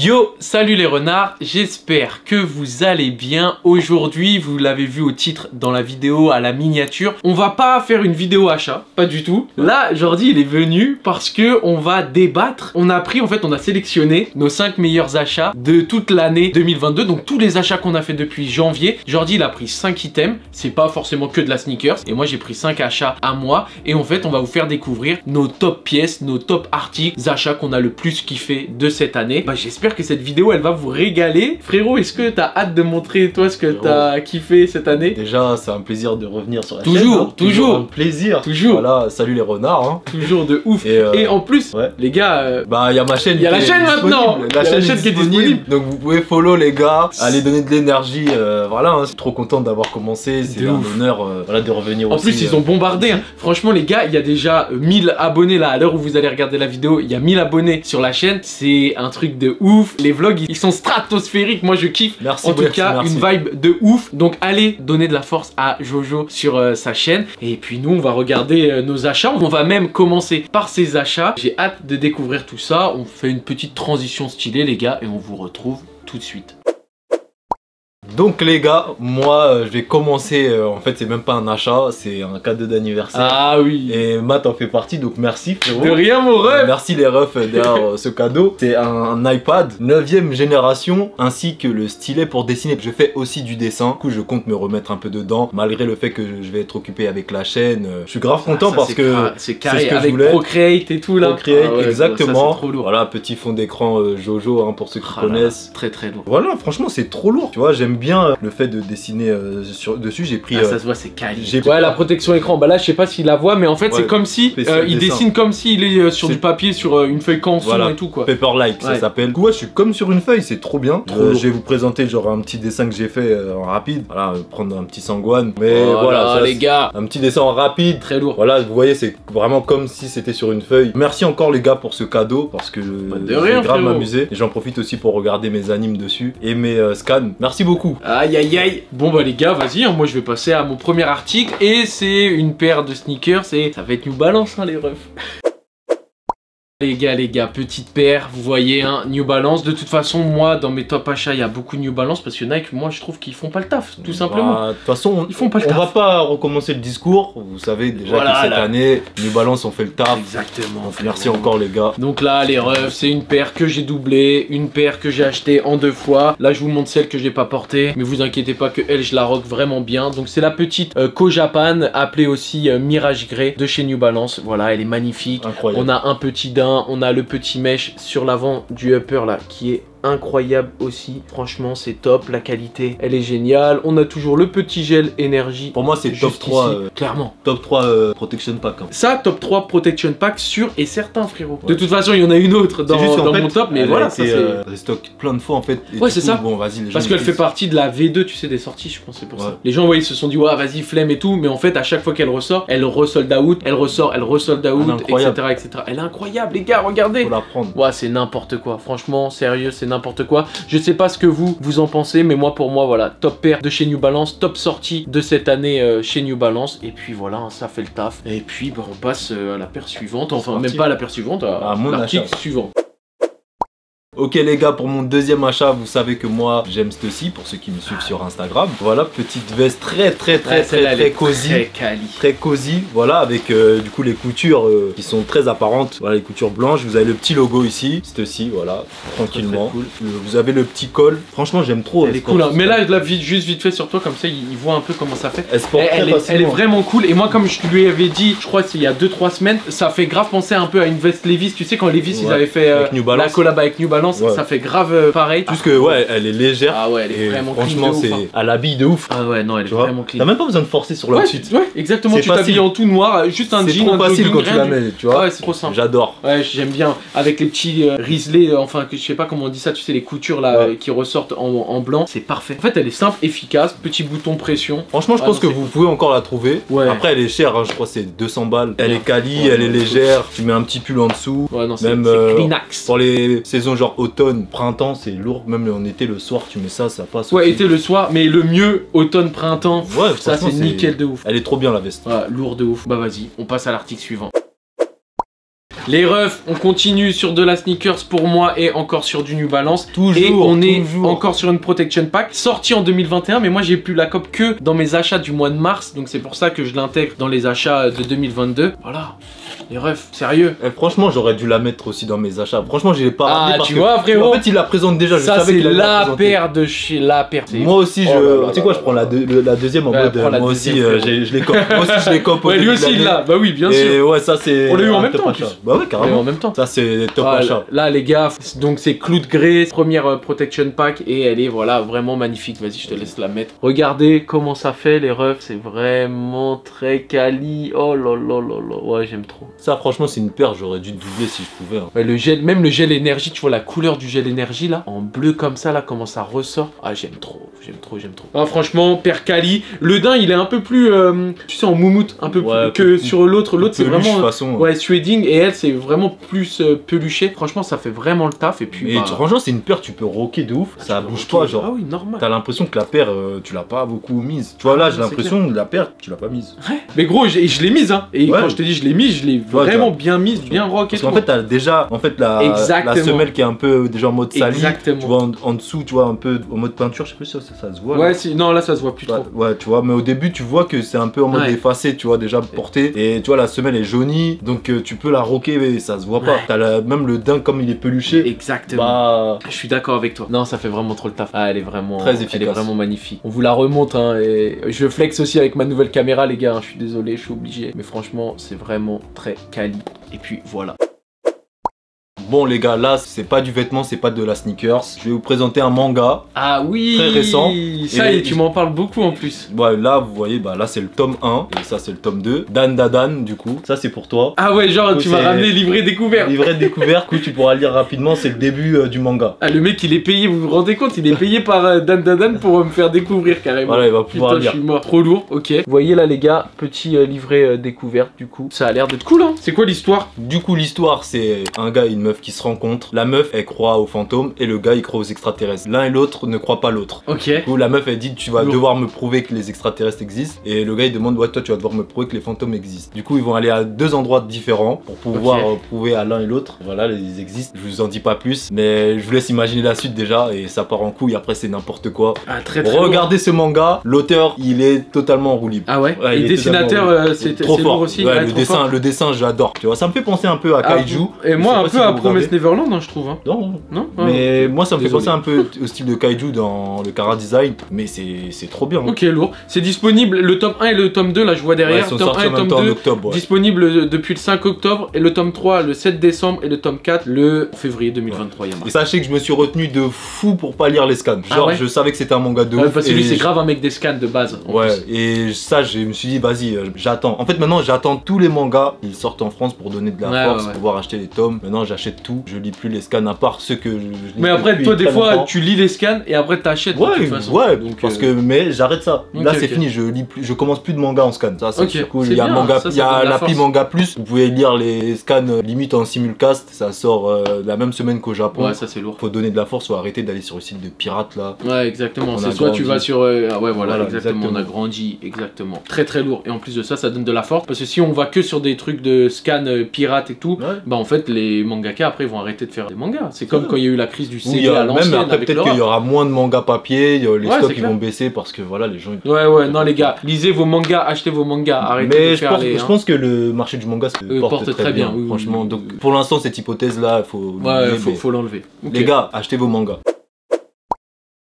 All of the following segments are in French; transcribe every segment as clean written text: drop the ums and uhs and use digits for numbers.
Yo, salut les renards, j'espère que vous allez bien. Aujourd'hui, vous l'avez vu au titre dans la vidéo à la miniature, on va pas faire une vidéo achat, pas du tout. Là, Jordi, il est venu parce que on va débattre. On a pris, en fait, on a sélectionné nos 5 meilleurs achats de toute l'année 2022. Donc tous les achats qu'on a fait depuis janvier. Jordi, il a pris 5 items, c'est pas forcément que de la sneakers. Et moi, j'ai pris 5 achats à moi. Et en fait, on va vous faire découvrir nos top pièces, nos top articles, achats qu'on a le plus kiffé de cette année. Bah, j'espère que cette vidéo elle va vous régaler. Frérot, est-ce que t'as hâte de montrer toi ce que t'as kiffé cette année? Déjà, c'est un plaisir de revenir sur la chaîne. Toujours un plaisir. Toujours. Voilà, salut les renards. Hein. Toujours de ouf. Et en plus, ouais. Les gars, bah il y a ma chaîne. Il y a la chaîne maintenant. La chaîne qui est disponible. Donc vous pouvez follow les gars, allez donner de l'énergie. Voilà, hein, je suis trop content d'avoir commencé. C'est un honneur voilà, de revenir en aussi. En plus, ils ont bombardé. Hein. Franchement, les gars, il y a déjà 1000 abonnés là. À l'heure où vous allez regarder la vidéo, il y a 1000 abonnés sur la chaîne. C'est un truc de ouf. Les vlogs, ils sont stratosphériques. Moi, je kiffe. Merci. En tout cas, une vibe de ouf. Donc, allez donner de la force à Jojo sur sa chaîne. Et puis, nous, on va regarder nos achats. On va même commencer par ces achats. J'ai hâte de découvrir tout ça. On fait une petite transition stylée, les gars, et on vous retrouve tout de suite. Donc les gars, moi je vais commencer, en fait c'est même pas un achat, c'est un cadeau d'anniversaire. Ah oui. Et Matt en fait partie, donc merci frérot. De rien mon ref. Merci les refs derrière ce cadeau. C'est un iPad 9e génération ainsi que le stylet pour dessiner. Je fais aussi du dessin, du coup je compte me remettre un peu dedans, malgré le fait que je vais être occupé avec la chaîne. Je suis grave content parce que c'est carré, ce que avec Procreate et tout là. Procreate, ouais, exactement. Ça, trop lourd. Voilà, petit fond d'écran Jojo hein, pour ceux qui connaissent. Très très lourd. Voilà, franchement c'est trop lourd, tu vois, j'aime bien le fait de dessiner dessus. J'ai pris ça se voit, c'est quali. Ouais, la protection écran, bah là je sais pas s'il la voit, mais en fait c'est comme si il dessine comme s'il est sur du papier, sur une feuille canson et tout quoi. Paperlike ça s'appelle. Ouais, je suis comme sur une feuille, c'est trop bien. Je vais vous présenter genre un petit dessin que j'ai fait en rapide. Voilà, prendre un petit sangouane. Mais voilà, les gars, un petit dessin en rapide, très lourd. Voilà, vous voyez, c'est vraiment comme si c'était sur une feuille. Merci encore les gars pour ce cadeau parce que j'ai grave m'amuser. Et j'en profite aussi pour regarder mes animes dessus et mes scans. Merci beaucoup. Aïe aïe aïe. Bon bah les gars, vas-y, hein, moi je vais passer à mon premier article et c'est une paire de sneakers et ça va être New Balance hein, les refs. Les gars, petite paire, vous voyez, hein, New Balance. De toute façon, moi, dans mes top achats, il y a beaucoup de New Balance parce que Nike, moi, je trouve qu'ils font pas le taf, tout simplement. De toute façon, ils font pas le taf. On va pas recommencer le discours. Vous savez déjà que cette année, New Balance ont fait le taf. Exactement. Donc, merci encore les gars. Donc là, les refs, c'est une paire que j'ai doublée, une paire que j'ai achetée en 2 fois. Là, je vous montre celle que j'ai pas portée, mais vous inquiétez pas que elle, je la rock vraiment bien. Donc c'est la petite Ko Japan, appelée aussi Mirage Grey de chez New Balance. Voilà, elle est magnifique. Incroyable. On a un petit daim. On a le petit mesh sur l'avant du upper là qui est incroyable aussi, franchement c'est top, la qualité elle est géniale. On a toujours le petit gel énergie. Pour moi c'est top 3 clairement. Top 3 protection pack hein. Ça top 3 protection pack sûr et certain frérot. Ouais. De toute façon il y en a une autre dans mon top, mais voilà c'est stock plein de fois en fait. Ouais c'est ça. Bon vas-y, parce qu'elle fait partie de la V2 tu sais des sorties, je pense c'est pour ça. Les gens ils se sont dit ouais vas-y flemme et tout, mais en fait à chaque fois qu'elle ressort, elle resold out, elle ressort, elle resold out, etc. Elle est incroyable les gars, regardez. Faut la prendre. Ouais c'est n'importe quoi, franchement sérieux c'est n'importe quoi. Je sais pas ce que vous en pensez, mais moi pour moi voilà, top paire de chez New Balance, top sortie de cette année chez New Balance. Et puis voilà, ça fait le taf. Et puis bah, on passe à la paire suivante, enfin même pas à la paire suivante, à l'article suivant. Ok les gars, pour mon deuxième achat, vous savez que moi j'aime ceci pour ceux qui me suivent sur Instagram. Voilà, petite veste très cosy, très cosy. Voilà, avec du coup les coutures qui sont très apparentes. Voilà, les coutures blanches. Vous avez le petit logo ici, ceci, voilà, tranquillement. Cool. Vous avez le petit col. Franchement, j'aime trop. Elle est cool. Hein. Mais là, je la juste vite fait sur toi comme ça, il voit un peu comment ça fait. Elle est vraiment cool. Et moi, comme je lui avais dit, je crois qu'il y a 2-3 semaines, ça fait grave penser un peu à une veste Levi's. Tu sais quand Levi's ils avaient fait la collab avec New Balance. Ça fait grave pareil. Plus que ouais, elle est légère. Ah ouais, elle est vraiment clean. Franchement, c'est à l'habille de ouf. Ah ouais, non, elle est vraiment clean. T'as même pas besoin de forcer sur l'outfit. Ouais, exactement. Tu t'habilles en tout noir, juste un jean, un facile quand tu la mets, tu vois. Ouais, c'est trop simple. J'adore. Ouais, j'aime bien. Avec les petits riselets, enfin, je sais pas comment on dit ça, tu sais, les coutures là qui ressortent en blanc. C'est parfait. En fait, elle est simple, efficace, petit bouton pression. Franchement, je pense que vous pouvez encore la trouver. Après, elle est chère, je crois c'est 200 balles. Elle est quali, elle est légère. Tu mets un petit pull en dessous. Ouais, non, c'est Kleenex. Pour les saisons genre automne, printemps, c'est lourd. Même en été, le soir, tu mets ça, ça passe. Ouais, été, le soir, mais le mieux, automne, printemps. Ouais, ça c'est nickel de ouf. Elle est trop bien la veste. Ouais, lourd de ouf. Bah vas-y, on passe à l'article suivant. Les refs, on continue sur de la sneakers pour moi et encore sur du New Balance. Toujours. Et on est encore sur une Protection Pack sortie en 2021, mais moi j'ai plus la cope que dans mes achats du mois de mars, donc c'est pour ça que je l'intègre dans les achats de 2022. Voilà. Les refs, sérieux. Franchement, j'aurais dû la mettre aussi dans mes achats. Franchement, je l'ai pas ramené parce tu vois, frérot. En fait, il la présente déjà. Ça, c'est la paire de chez la paire. Moi aussi, tu sais quoi, je prends la deuxième en mode. Moi aussi, je les cope. Moi aussi, je les cope. Ouais, lui aussi, il l'a. Bah oui, bien sûr. Et ouais, ça, c'est. On l'a eu en même temps. Bah ouais, carrément. En même temps. Ça, c'est top achat. Là, les gars, donc c'est Cloud Grey, première Protection Pack. Et elle est, voilà, vraiment magnifique. Vas-y, je te laisse la mettre. Regardez comment ça fait, les refs. C'est vraiment très quali. Oh là là là là. Ouais, j'aime trop. Ça, franchement, c'est une paire, j'aurais dû doubler si je pouvais. Hein. Ouais, le gel, même le gel énergie, tu vois la couleur du gel énergie là, en bleu comme ça là, comment ça ressort. Ah, j'aime trop, j'aime trop, j'aime trop. Ah, franchement, paire quali. Le daim, il est un peu plus, tu sais, en moumoute, un peu plus que sur l'autre. L'autre, c'est vraiment, ouais, suéding, et elle, c'est vraiment plus peluché. Franchement, ça fait vraiment le taf. Et puis, franchement, c'est une paire, tu peux rocker de ouf. Ça bouge pas, genre. Ah oui, normal. T'as l'impression que la paire, tu l'as pas beaucoup mise. Tu vois, là, j'ai l'impression que la paire, tu l'as pas mise. Ouais. Mais gros, je l'ai mise, hein. Et quand je te dis je l'ai mise, je l'ai vraiment bien mise, bien rock. Parce qu'en fait, t'as déjà la semelle qui est un peu déjà en mode sali. Tu vois, en dessous, tu vois, un peu en mode peinture. Je sais plus si ça se voit. Ouais, non, là, ça se voit plus trop. Ouais, tu vois, mais au début, tu vois que c'est un peu en mode effacé, tu vois, déjà porté. Et tu vois, la semelle est jaunie, donc tu peux la rocker, mais ça se voit pas. T'as même le daim, comme il est peluché. Exactement. Bah... Je suis d'accord avec toi. Non, ça fait vraiment trop le taf. Ah, elle est vraiment très efficace. Elle est vraiment magnifique. On vous la remonte, hein. Et je flex aussi avec ma nouvelle caméra, les gars. Hein, je suis désolé, je suis obligé. Mais franchement, c'est vraiment très quali. Et puis voilà. Bon les gars, là c'est pas du vêtement, c'est pas de la sneakers. Je vais vous présenter un manga. Ah oui, très récent. Ça et tu m'en parles beaucoup en plus. Ouais, là vous voyez, bah là c'est le tome 1 et ça c'est le tome 2. Dan Dadan du coup, ça c'est pour toi. Ah ouais, genre tu m'as ramené livret découvert. Livret découvert, du coup tu pourras lire rapidement, c'est le début du manga. Ah le mec il est payé, vous vous rendez compte, il est payé par Dan Dadan pour me faire découvrir carrément. Voilà, il va pouvoir lire. Je suis mort, trop lourd, ok. Vous voyez là les gars, petit livret découvert du coup. Ça a l'air d'être cool hein. C'est quoi l'histoire? Du coup l'histoire c'est un gars et une meuf qui se rencontrent. La meuf elle croit aux fantômes et le gars il croit aux extraterrestres. L'un et l'autre ne croient pas l'autre. Ok. Du coup la meuf elle dit tu vas devoir me prouver que les extraterrestres existent. Et le gars il demande ouais toi tu vas devoir me prouver que les fantômes existent. Du coup ils vont aller à deux endroits différents pour pouvoir prouver à l'un et l'autre. Voilà, ils existent. Je vous en dis pas plus. Mais je vous laisse imaginer la suite déjà. Et ça part en couille, après c'est n'importe quoi. Ah, très regardez ce manga. L'auteur il est totalement en roue libre. Ah ouais, et le dessinateur c'est trop fort aussi. Ouais, le dessin j'adore. Tu vois, ça me fait penser un peu à Kaiju. Et moi un peu à Promise Neverland hein, je trouve. Hein. Non. Mais moi ça me fait penser un peu au style de Kaiju dans le Kara Design. Mais c'est trop bien. Ok, lourd. C'est disponible, le tome 1 et le tome 2, là je vois derrière. Ouais, tome 1 et tome 2, en octobre, disponible depuis le 5 octobre. Et le tome 3 le 7 décembre. Et le tome 4 le février 2023. Ouais. Et sachez que je me suis retenu de fou pour pas lire les scans. Genre je savais que c'était un manga de ouf. Parce que lui c'est grave un mec des scans de base. Ouais, et ça je me suis dit vas-y, j'attends. En fait maintenant j'attends tous les mangas qui sortent en France pour donner de la force, pour pouvoir acheter les tomes. Maintenant j'achète tout, je lis plus les scans à part ceux que je lis. Mais après toi des fois tu lis les scans et après t'achètes. Ouais, donc, parce que mais j'arrête ça. Là c'est fini, je lis plus, je commence plus de manga en scan. Ça c'est cool. Il y a manga, il y a l'appli Manga Plus. Vous pouvez lire les scans limite en simulcast. Ça sort la même semaine qu'au Japon. Ouais, ça c'est lourd. Faut donner de la force ou arrêter d'aller sur le site de pirates là. Ouais, exactement. C'est soit tu vas sur ouais voilà exactement. On a grandi exactement. Très très lourd. Et en plus de ça, ça donne de la force parce que si on va que sur des trucs de scan pirates et tout, bah en fait les mangaka après ils vont arrêter de faire des mangas. C'est comme quand il y a eu la crise du CD à l'ancienne. Même après peut-être qu'il y aura moins de mangas papier, les stocks ils vont baisser parce que voilà les gens. Ouais non les gars, lisez vos mangas, achetez vos mangas, arrêtez de faire les. Je pense que le marché du manga se porte très bien. Franchement, donc pour l'instant cette hypothèse là, faut l'enlever. Les gars, achetez vos mangas.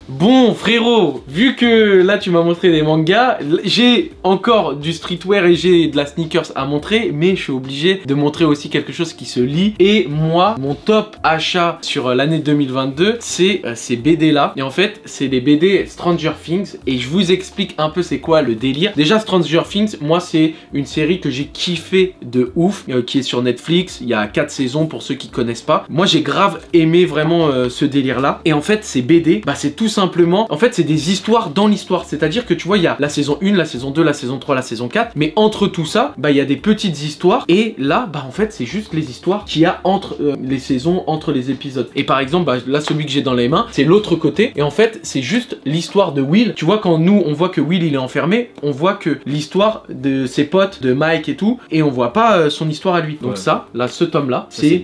Bon frérot, vu que là tu m'as montré des mangas, j'ai encore du streetwear et j'ai de la sneakers à montrer, mais je suis obligé de montrer aussi quelque chose qui se lit. Et moi, mon top achat sur l'année 2022, c'est ces BD là. Et en fait, c'est les BD Stranger Things et je vous explique un peu c'est quoi le délire. Déjà Stranger Things, moi c'est une série que j'ai kiffé de ouf, qui est sur Netflix. Il y a 4 saisons pour ceux qui connaissent pas. Moi j'ai grave aimé vraiment ce délire là. Et en fait ces BD, bah c'est tout simplement, en fait c'est des histoires dans l'histoire, c'est-à-dire que tu vois il y a la saison 1, la saison 2, la saison 3, la saison 4, mais entre tout ça, bah il y a des petites histoires et là bah en fait c'est juste les histoires qu'il y a entre les saisons, entre les épisodes. Et par exemple, bah, là celui que j'ai dans les mains, c'est l'autre côté et en fait c'est juste l'histoire de Will. Tu vois quand nous on voit que Will il est enfermé, on voit que l'histoire de ses potes, de Mike et tout, et on voit pas son histoire à lui. Donc ça, là ce tome là, c'est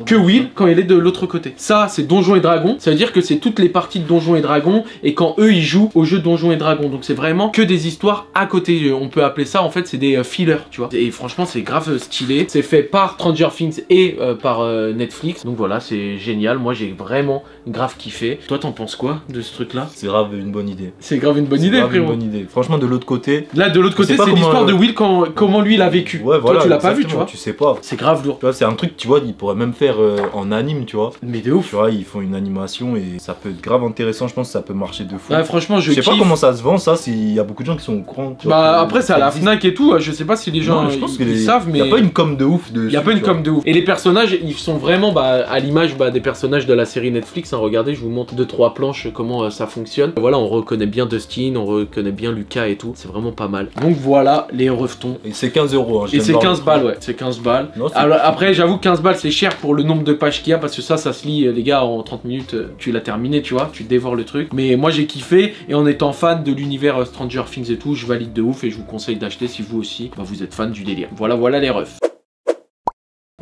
que Will quand il est de l'autre côté. Ça c'est Donjons et Dragons, ça veut dire que c'est toutes les parties de Donjons et Dragons et quand eux ils jouent au jeu Donjons et Dragons. Donc c'est vraiment que des histoires à côté. On peut appeler ça en fait c'est des fillers, tu vois. Et franchement c'est grave stylé. C'est fait par Stranger Things et par Netflix. Donc voilà, c'est génial. Moi j'ai vraiment grave kiffé. Toi t'en penses quoi de ce truc là? C'est grave une bonne idée. C'est grave une bonne idée, frérot. Une bonne idée. Franchement de l'autre côté. Là de l'autre côté c'est l'histoire de Will comment lui il a vécu. Ouais, voilà, toi tu l'as pas vu, tu vois. Tu sais pas. C'est grave lourd. Tu vois, c'est un truc, tu vois, ils pourraient même faire en anime, tu vois. Mais de ouf. Tu vois, ils font une animation et ça peut être grave intéressant. Je pense que ça peut marcher de fou. Ouais, franchement, je sais pas comment ça se vend, ça. Il y a beaucoup de gens qui sont au courant. Bah après, c'est à la Fnac et tout. Je sais pas si les gens ils savent, mais il y a pas une com de ouf. Il y a pas une com de ouf. Et les personnages, ils sont vraiment à l'image des personnages de la série Netflix. Hein. Regardez, je vous montre 2-3 planches comment ça fonctionne. Voilà, on reconnaît bien Dustin, on reconnaît bien Lucas et tout. C'est vraiment pas mal. Donc voilà les revetons. Et c'est 15 €. Hein, et c'est 15 balles, ouais. C'est 15 balles. Non, alors, après, j'avoue, 15 balles, c'est cher pour le nombre de pages qu'il y a parce que ça se lit, les gars, en 30 minutes, tu l'as terminé, tu vois. Tu dévores le truc. Mais moi, j'ai kiffé et en étant fan de l'univers Stranger Things et tout, je valide de ouf et je vous conseille d'acheter si vous aussi, vous êtes fan du délire. Voilà les refs.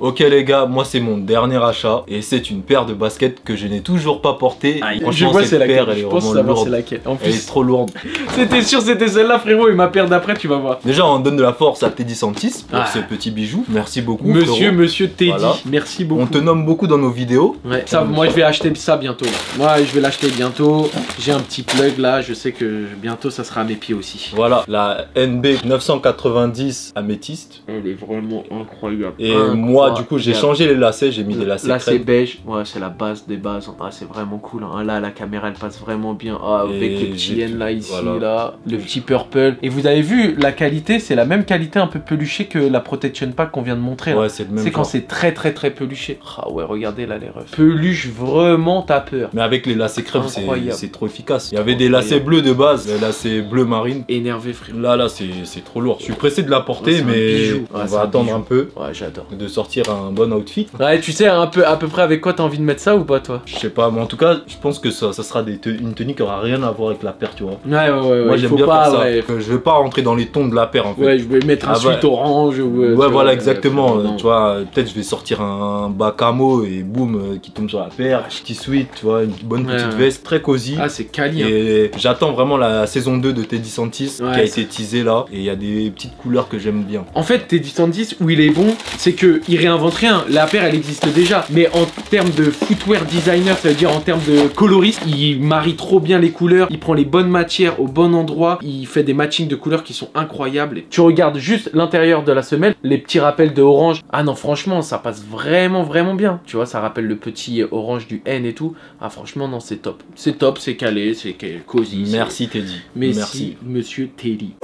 Ok les gars, moi c'est mon dernier achat et c'est une paire de baskets que je n'ai toujours pas portée. Franchement, cette paire elle est vraiment lourde. En plus, elle est trop lourde. C'était sûr, c'était celle-là frérot, et ma paire d'après tu vas voir. Déjà on donne de la force à Teddy Santis pour ce petit bijou. Merci beaucoup Monsieur Teddy, voilà. Merci beaucoup. On te nomme beaucoup dans nos vidéos. Ouais, ça, moi je vais acheter ça bientôt. Moi je vais l'acheter bientôt. J'ai un petit plug là, je sais que bientôt ça sera à mes pieds aussi. Voilà, la NB 990 améthyste. Elle est vraiment incroyable. Et moi du coup j'ai changé les lacets, j'ai mis des lacets là c'est beige, ouais c'est la base des bases. Ah, c'est vraiment cool, hein. Là la caméra elle passe vraiment bien. Ah, avec le petit N là ici, là, le petit purple. Et vous avez vu la qualité, c'est la même qualité un peu peluchée que la protection pack qu'on vient de montrer là. Ouais, c'est le même. C'est quand c'est très peluché. Ah ouais, regardez là les refs. Peluche vraiment t'as peur. Mais avec les lacets crème c'est trop efficace. Il y avait des lacets bleus de base, des lacets bleu marine. Énervé frérot. Là c'est trop lourd. Je suis pressé de la porter mais on va attendre un peu. Ouais, j'adore. De sortir un bon outfit. Ouais, tu sais à peu près avec quoi t'as envie de mettre ça ou pas toi? Je sais pas, mais en tout cas, je pense que ça sera une tenue qui aura rien à voir avec la paire, tu vois. Ouais, moi j'aime bien faire ça. Ouais. Je vais pas rentrer dans les tons de la paire en fait. Ouais, je vais mettre un sweat orange. Ouais, voilà, exactement. Tu vois, peut-être je vais sortir un bas camo et boum, qui tombe sur la paire. Petit sweat, tu vois, une bonne petite veste, très cosy. Ah, c'est quali. Et j'attends vraiment la saison 2 de Teddy Santis qui a été teasée là. Et il y a des petites couleurs que j'aime bien. En fait, Teddy Santis, où il est bon, c'est qu'il réinvente rien. La paire, elle existe déjà. Mais en termes de footwear designer, ça veut dire en termes de coloriste, il marie trop bien les couleurs. Il prend les bonnes matières au bon endroit. Il fait des matchings de couleurs qui sont incroyables. Et tu regardes juste l'intérieur de la semelle, les petits rappels de orange. Ah non, franchement, ça passe vraiment bien. Tu vois, ça rappelle le petit orange du N et tout. Ah franchement, non, c'est top. C'est top, c'est calé, c'est cosy. Merci Teddy. Merci, monsieur Teddy.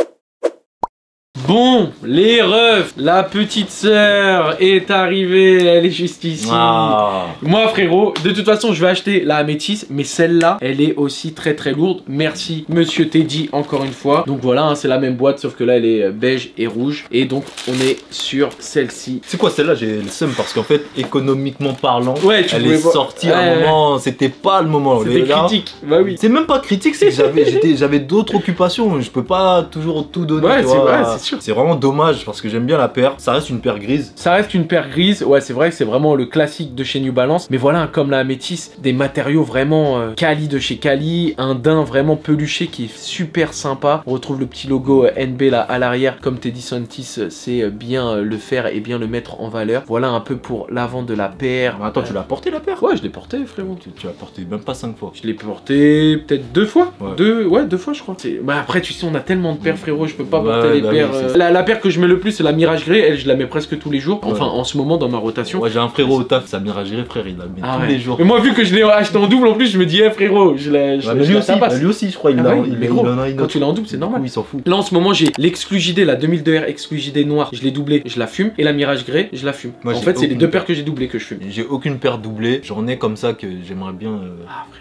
Bon, les refs, la petite sœur est arrivée, elle est juste ici. Moi frérot, de toute façon je vais acheter la améthyste, mais celle-là, elle est aussi très lourde. Merci monsieur Teddy encore une fois. Donc voilà, hein, c'est la même boîte, sauf que là elle est beige et rouge. Et donc on est sur celle-ci. C'est quoi celle-là? J'ai le seum parce qu'en fait, économiquement parlant, ouais, elle est sortie à un moment, c'était pas le moment. C'était critique, bah oui. C'est même pas critique, c'est que j'avais d'autres occupations, je peux pas toujours tout donner. Ouais, c'est vrai, c'est sûr. C'est vraiment dommage parce que j'aime bien la paire. Ça reste une paire grise. Ça reste une paire grise. Ouais, c'est vrai que c'est vraiment le classique de chez New Balance. Mais voilà, comme la améthyste, des matériaux vraiment quali de chez Cali. Un daim vraiment peluché qui est super sympa. On retrouve le petit logo NB là à l'arrière. Comme Teddy Santis sait bien le faire et bien le mettre en valeur. Voilà un peu pour l'avant de la paire. Mais attends, tu l'as porté la paire? Ouais, je l'ai porté frérot. Tu l'as porté même pas 5 fois. Je l'ai porté peut-être 2 fois. Ouais, 2 fois je crois. Bah après, tu sais, on a tellement de paires frérot. Je peux pas porter les paires La paire que je mets le plus, c'est la Mirage Grey. Elle, je la mets presque tous les jours. Enfin, en ce moment, dans ma rotation. Ouais, j'ai un frérot au taf, sa Mirage Grey, frère, il la met tous les jours. Mais moi, vu que je l'ai acheté en double, en plus, je me dis, frérot, lui aussi, je crois, il en a une. Quand tu l'as en double, c'est normal. Oui, il s'en fout. Là, en ce moment, j'ai l'Exclu JD, la 2002R Exclu JD noire. Je l'ai doublée, je la fume. Et la Mirage Grey, je la fume. En fait, c'est les deux paires que j'ai doublées que je fume. J'ai aucune paire doublée. J'en ai comme ça que j'aimerais bien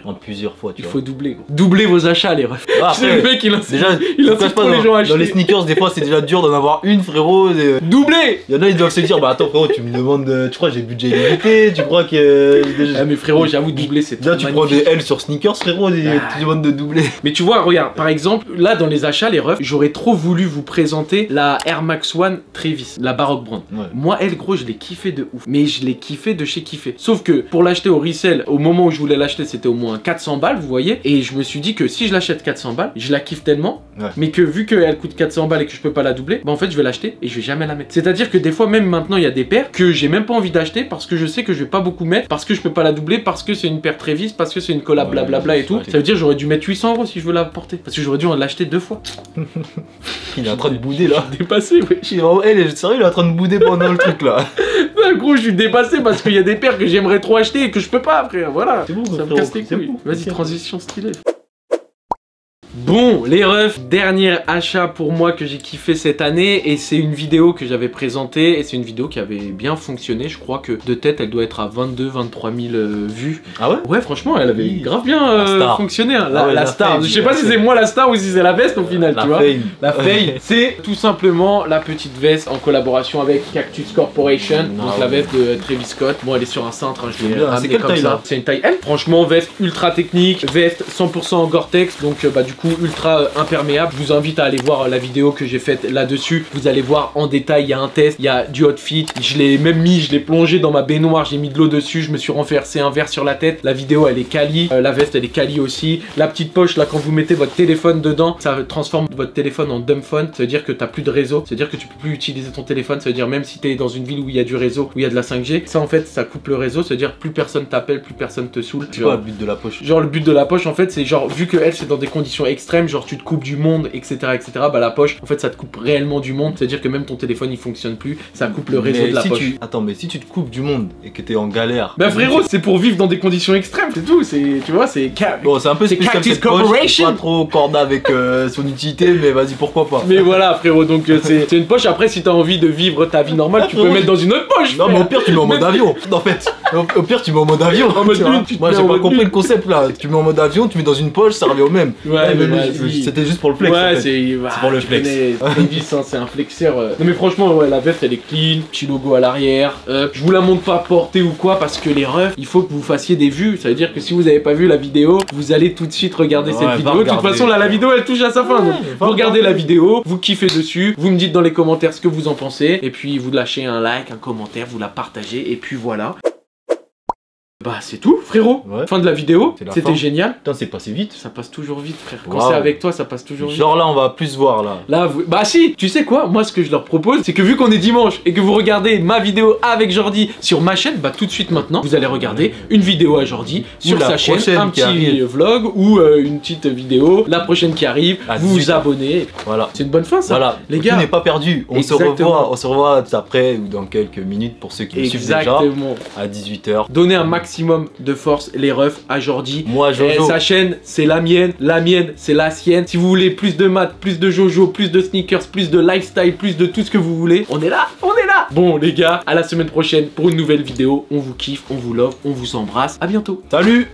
en plusieurs fois. Il faut doubler. Doubler vos achats, les refs. C'est le mec, il incite pas les gens à acheter. Dans les sneakers, des fois, c'est déjà dur d'en avoir une, frérot. Doublé. Il y en a, ils doivent se dire, bah attends, frérot, tu me demandes, tu crois que j'ai budget illimité, tu crois que. Ah, mais frérot, j'avoue, doubler, c'est déjà, tu prends des L sur sneakers, frérot, tu demandes de doubler. Mais tu vois, regarde, par exemple, là, dans les achats, les refs, j'aurais trop voulu vous présenter la Air Max One Travis, la Baroque Brand. Ouais. Moi, elle, gros, je l'ai kiffé de ouf. Mais je l'ai kiffé de chez kiffé. Sauf que pour l'acheter au resell, au moment où je voulais l'acheter, c'était au moins 400 balles, vous voyez. Et je me suis dit que si je l'achète 400 balles, je la kiffe tellement, mais que vu qu'elle coûte 400 balles et que je peux pas la doubler, bah en fait, je vais l'acheter et je vais jamais la mettre. C'est-à-dire que des fois, même maintenant, il y a des paires que j'ai même pas envie d'acheter parce que je sais que je vais pas beaucoup mettre, parce que je peux pas la doubler, parce que c'est une paire Travis, parce que c'est une collab blablabla et tout. Ça veut dire j'aurais dû mettre 800 € si je veux la porter. Parce que j'aurais dû en l'acheter 2 fois. Il est en train de bouder là. Dépassé, ouais. Sérieux, il est en train de bouder pendant le truc là. Gros, je suis dépassé parce qu'il y a des paires que j'aimerais trop acheter et que je peux pas, frère. Voilà. C'est bon, ça me casse les couilles. Vas-y, transition stylée. Bon, les refs, dernier achat pour moi que j'ai kiffé cette année et c'est une vidéo que j'avais présentée et c'est une vidéo qui avait bien fonctionné. Je crois que de tête, elle doit être à 22-23 000 vues. Ah ouais? Ouais, franchement, elle avait grave bien fonctionné. Hein. La star. Je sais pas si c'est moi la star ou si c'est la veste au final, tu vois. La fame. C'est tout simplement la petite veste en collaboration avec Cactus Corporation. Donc la veste de Travis Scott. Bon, elle est sur un cintre, hein, je l'ai ramenée comme ça. C'est une taille M. Franchement, veste ultra technique, veste 100% Gore-Tex. Donc bah du coup, ultra imperméable. Je vous invite à aller voir la vidéo que j'ai faite là-dessus. Vous allez voir en détail, il y a un test, il y a du outfit. Je l'ai même mis, je l'ai plongé dans ma baignoire, j'ai mis de l'eau dessus, je me suis renversé un verre sur la tête. La vidéo elle est quali, la veste elle est quali aussi. La petite poche là, quand vous mettez votre téléphone dedans, ça transforme votre téléphone en dumb phone. Ça veut dire que t'as plus de réseau, ça veut dire que tu peux plus utiliser ton téléphone. Ça veut dire même si t'es dans une ville où il y a du réseau, où il y a de la 5G, ça en fait ça coupe le réseau. Ça veut dire plus personne t'appelle, plus personne te saoule. C'est quoi le but de la poche? Genre le but de la poche en fait c'est genre vu que elle c'est dans des conditions extrêmes, genre tu te coupes du monde, etc., bah la poche, en fait, ça te coupe réellement du monde. C'est-à-dire que même ton téléphone, il fonctionne plus. Ça coupe le réseau de la poche. Attends, mais si tu te coupes du monde et que t'es en galère... Bah frérot, c'est pour vivre dans des conditions extrêmes, c'est tout. Tu vois, c'est... Bon, c'est un peu spécial cette poche. Pas trop corda avec son utilité, mais vas-y, pourquoi pas. Mais voilà, frérot, donc c'est une poche. Après, si t'as envie de vivre ta vie normale, tu peux mettre dans une autre poche. Non, mais au pire, tu mets en mode avion. En fait, au pire, tu mets en mode avion. Moi, j'ai pas compris le concept là. Tu mets en mode avion, tu mets dans une poche, ça revient au même. Ouais, c'était juste pour le flex. Ouais, c'est pour le flex. C'est un flexeur. Non mais franchement, ouais, la veste elle est clean, petit logo à l'arrière. Je vous la montre pas portée ou quoi parce que les refs, il faut que vous fassiez des vues. Ça veut dire que si vous avez pas vu la vidéo, vous allez tout de suite regarder cette vidéo. De toute façon, là, la vidéo elle touche à sa fin. Donc, vous regardez la vidéo, vous kiffez dessus, vous me dites dans les commentaires ce que vous en pensez. Et puis vous lâchez un like, un commentaire, vous la partagez. Et puis voilà. Bah c'est tout frérot, fin de la vidéo, c'était génial. Putain c'est passé vite. Ça passe toujours vite frère, quand c'est avec toi ça passe toujours vite. Genre là on va plus voir là. Bah si, tu sais quoi, moi ce que je leur propose c'est que vu qu'on est dimanche et que vous regardez ma vidéo avec Jordi sur ma chaîne, bah tout de suite maintenant vous allez regarder une vidéo à Jordi sur sa chaîne, un petit vlog ou une petite vidéo, la prochaine qui arrive, vous vous abonnez. Voilà. C'est une bonne fin ça. Voilà, les gars. Tout n'est pas perdu, on se revoit après ou dans quelques minutes pour ceux qui me suivent déjà à 18 h. Donnez un maximum de force les refs à Jordi. Moi Jojo. Sa chaîne c'est la mienne c'est la sienne. Si vous voulez plus de maths, plus de Jojo, plus de sneakers, plus de lifestyle, plus de tout ce que vous voulez, on est là. Bon les gars, à la semaine prochaine pour une nouvelle vidéo. On vous kiffe, on vous love, on vous embrasse. À bientôt. Salut.